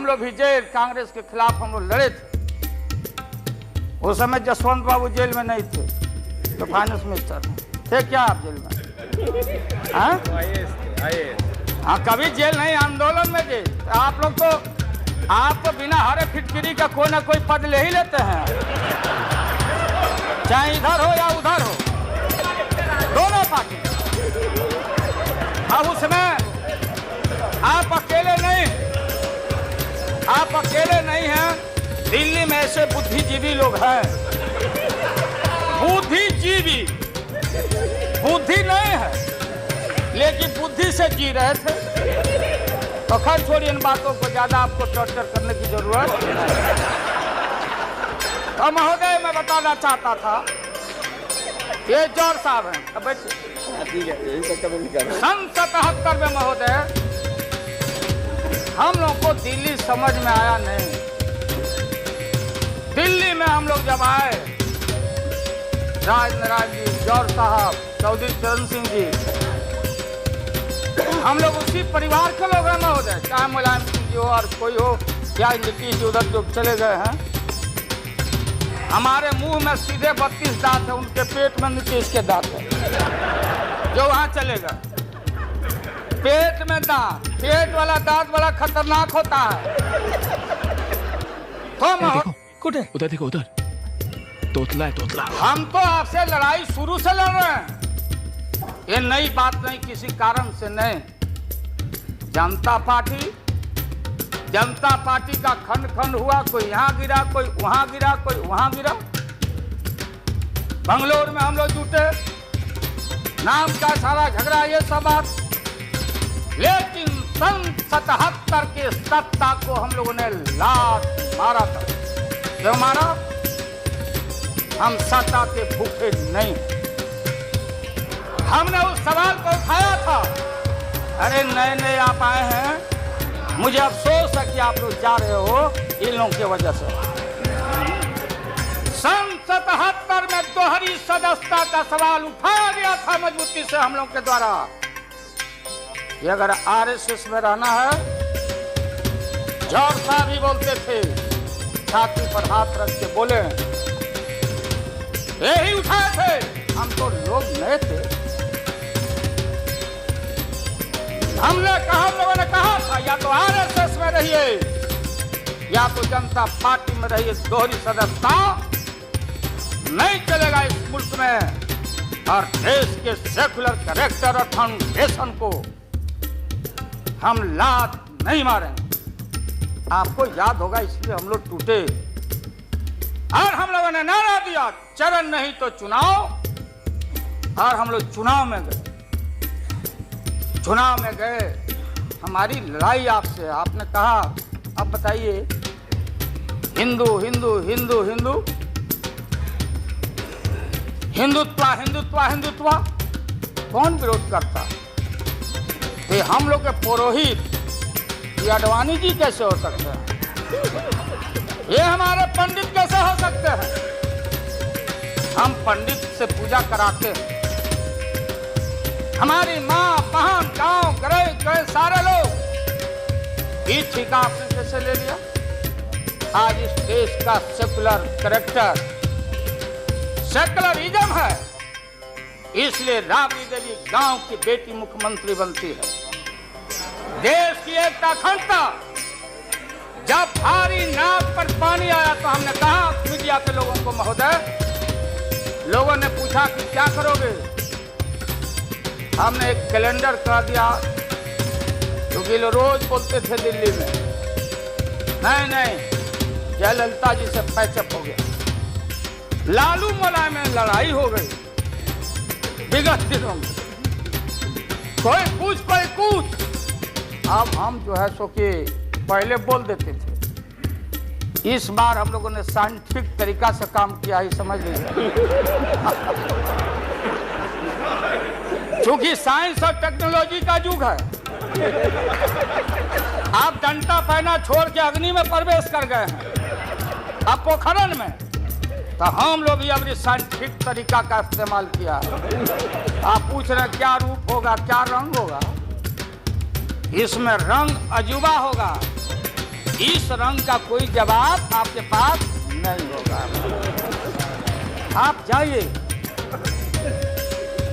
हम लोग भी जेल कांग्रेस के खिलाफ हम लोग लड़े थे। उस समय जसवंत बाबू जेल में नहीं थे, तो फाइनेंस मिनिस्टर थे क्या आप जेल में? हाँ, कभी जेल नहीं, आंदोलन में जेल। आप लोग तो बिना हरे फिटकिरी का कोई ना कोई पद ले ही लेते हैं, चाहे इधर हो या उधर हो, दोनों पार्टी। अब उसमें आप अकेले नहीं हैं। दिल्ली में ऐसे बुद्धिजीवी लोग हैं, बुद्धि नहीं है लेकिन बुद्धि से जी रहे थे। तो खैर छोड़िए इन बातों को, ज्यादा आपको टॉर्चर करने की जरूरत नहीं। तो महोदय मैं बताना चाहता था, ये जौहर साहब हैं, अब सन 77 में महोदय हम लोग को दिल्ली समझ में आया नहीं। दिल्ली में हम लोग जब आए, राज नारायण जी, जौहर साहब, चौधरी चरण सिंह जी, हम लोग उसी परिवार के लोग हैं महोदय, चाहे मुलायम सिंह जी हो और कोई हो, या नीतीश जी उधर जो चले गए हैं। हमारे मुंह में सीधे 32 दांत है, उनके पेट में नीतीश के दांत है जो वहां चले गए। पेट में दांत, पेट वाला दांत बड़ा खतरनाक होता है। तो उधर देखो, उधर तोतला है, तोतला। हम तो आपसे लड़ाई शुरू से लड़ रहे हैं, ये नई बात नहीं, किसी कारण से नहीं। जनता पार्टी का खंड खंड हुआ, कोई यहाँ गिरा, कोई वहां गिरा, कोई वहां गिरा। बंगलोर में हम लोग जुटे, नाम का सारा झगड़ा, ये सब बात। लेकिन सन 77 के सत्ता को हम लोगों ने लात मारा था। क्यों मारा? हम सत्ता के भूखे नहीं। हमने उस सवाल को उठाया था, अरे नए नए आप आए हैं, मुझे अफसोस है कि आप लोग जा रहे हो इन लोगों की वजह से। सन 77 में दोहरी सदस्यता का सवाल उठाया गया था मजबूती से हम लोग के द्वारा कि अगर आरएसएस में रहना है, जौहर साहब भी बोलते थे, छाती पर हाथ रख के बोले, यही उठाए थे। हम तो लोग नए थे, हम लोगों ने कहा था या तो आरएसएस में रहिए या तो जनता पार्टी में रहिए। दोहरी सदस्यता नहीं चलेगा इस मुल्क में, और देश के सेकुलर कैरेक्टर और फाउंडेशन को हम लात नहीं मारेंगे। आपको याद होगा, इसलिए हम लोग टूटे और हम लोगों ने नारा दिया, चरण नहीं तो चुनाव। और हम लोग चुनाव में गए। हमारी लड़ाई आपसे, आपने कहा अब बताइए, हिंदू हिंदू हिंदू हिंदू हिंदुत्व हिंदुत्व हिंदुत्व कौन विरोध करता? ये हम लोग के पुरोहित ये अडवाणी जी कैसे हो सकते हैं? ये हमारे पंडित कैसे हो सकते हैं? हम पंडित से पूजा कराते हैं। हमारी माँ, बहन, गांव, गए सारे लोग, ये ठेका आपने कैसे ले लिया? आज इस देश का सेकुलर कैरेक्टर, सेकुलरिज्म है, इसलिए राबड़ी देवी गांव की बेटी मुख्यमंत्री बनती है। देश की एकता, अखंडता। जब भारी नाक पर पानी आया तो हमने कहा मीडिया के लोगों को, महोदय, लोगों ने पूछा कि क्या करोगे? हमने एक कैलेंडर कर दिया, क्योंकि लोग रोज बोलते थे दिल्ली में, नहीं जयललिता जी से पैचअप हो गया, लालू मुलायम में लड़ाई हो गई विगत दिनों में, कोई पूछ कोई कूच। अब हम जो है सो कि पहले बोल देते थे, इस बार हम लोगों ने साइंटिफिक तरीका से काम किया है, समझ लीजिए। क्योंकि साइंस और टेक्नोलॉजी का युग है। आप डंडा पहना छोड़ के अग्नि में प्रवेश कर गए हैं, अब पोखरन में, तो हम लोग भी अब साइंटिफिक तरीका का इस्तेमाल किया है। आप पूछ रहे क्या रूप होगा, क्या रंग होगा? इसमें रंग अजूबा होगा, इस रंग का कोई जवाब आपके पास नहीं होगा। आप जाइए।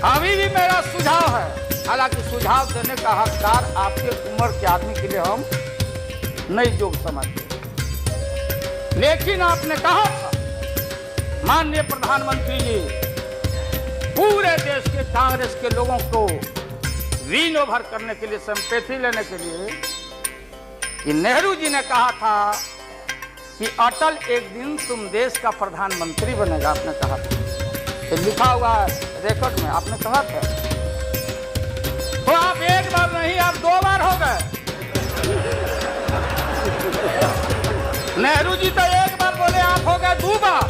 अभी भी मेरा सुझाव है, हालांकि सुझाव देने का हकदार आपके उम्र के आदमी के लिए हम नहीं योग समझते, लेकिन आपने कहा था माननीय प्रधानमंत्री जी, पूरे देश के कांग्रेस के लोगों को विन ओवर करने के लिए, सिंपैथी लेने के लिए, कि नेहरू जी ने कहा था कि अटल एक दिन तुम देश का प्रधानमंत्री बनेगा। आपने कहा था, ये लिखा हुआ है रिकॉर्ड में, आपने कहा था। तो आप एक बार नहीं, आप 2 बार हो गए। नेहरू जी तो एक बार बोले, आप हो गए 2 बार।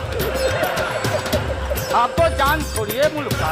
आप तो जान छोड़िए मुल्क का।